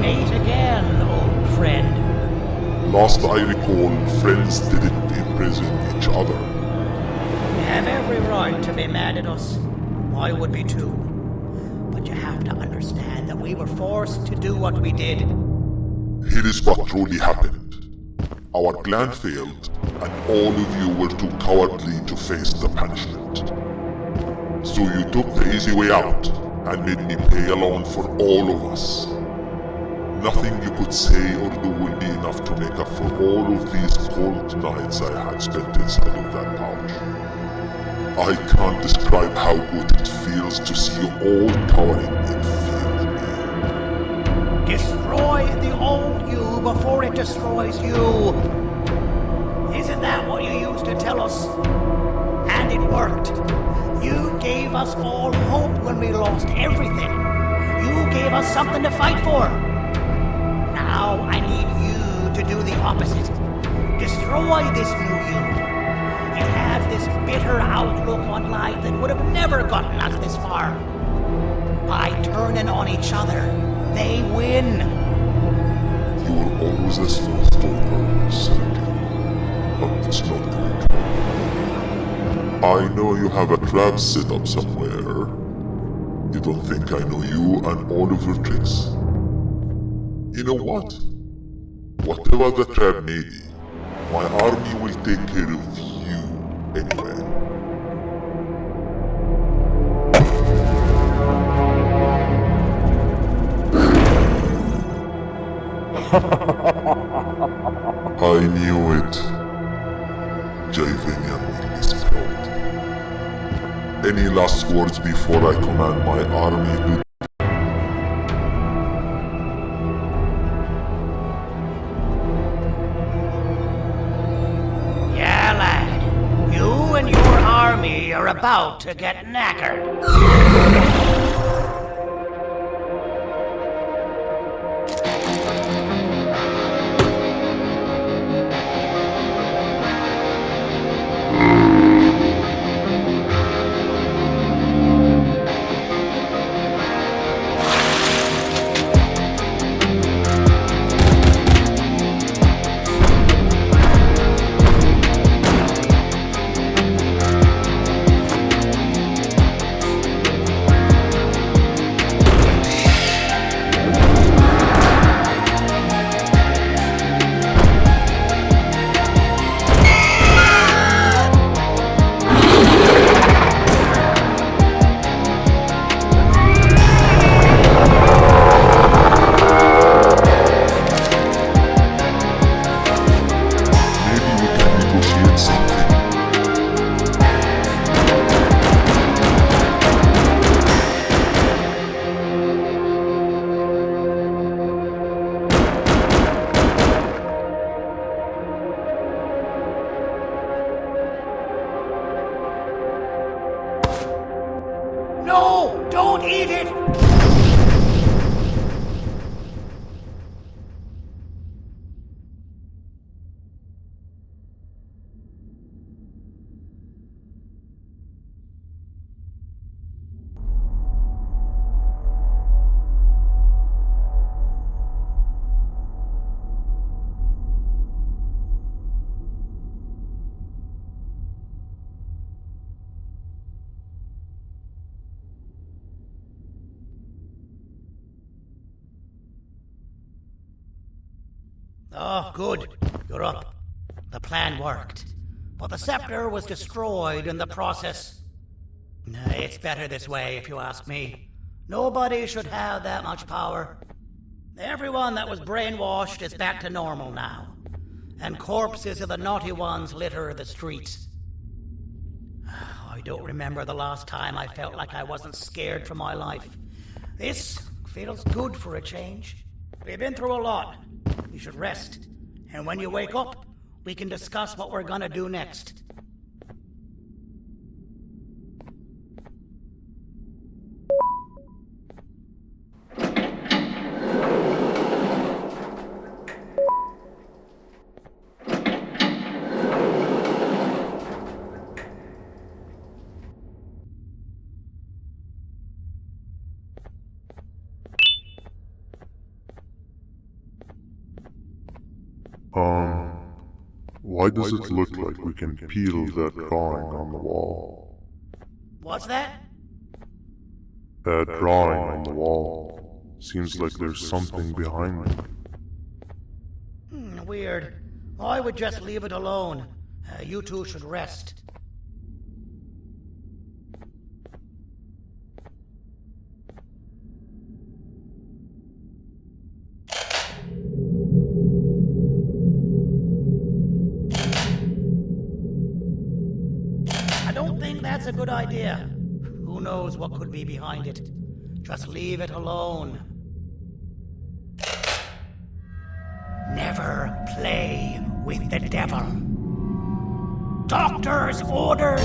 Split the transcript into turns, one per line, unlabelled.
Meet again, old friend.
Last I recall, friends didn't imprison each other.
You have every right to be mad at us. I would be too. But you have to understand that we were forced to do what we did.
Here is what truly happened. Our plan failed, and all of you were too cowardly to face the punishment. So you took the easy way out, and made me pay alone for all of us. Nothing you could say or do will be enough to make up for all of these cold nights I had spent inside of that pouch. I can't describe how good it feels to see you all cowering in fear of me.
Destroy the old you before it destroys you. Isn't that what you used to tell us? And it worked. You gave us all hope when we lost everything. You gave us something to fight for. Now I need you to do the opposite. Destroy this new you. It has this bitter outlook on life that would have never gotten us this far. By turning on each other, they win.
You were always a smooth talker, Sergey. But it's not going to. I know you have a trap set up somewhere. You don't think I know you and all of your tricks? You know what? Whatever the trap may be, my army will take care of you anyway. I knew it. Javanian will be spelled. Any last words before I command my army to...
Yeah, lad. You and your army are about to get knackered. No! Don't eat it! Oh, good. You're up. The plan worked. But the scepter was destroyed in the process. It's better this way, if you ask me. Nobody should have that much power. Everyone that was brainwashed is back to normal now. And corpses of the naughty ones litter the streets. I don't remember the last time I felt like I wasn't scared for my life. This feels good for a change. We've been through a lot. You should rest. And when you wake up, we can discuss what we're gonna do next.
Why does it look like we can peel that drawing on the wall?
What's that?
That drawing on the wall. Seems like there's something behind it.
Weird. I would just leave it alone. You two should rest. I don't think that's a good idea. Who knows what could be behind it? Just leave it alone. Never play with the devil. Doctor's orders!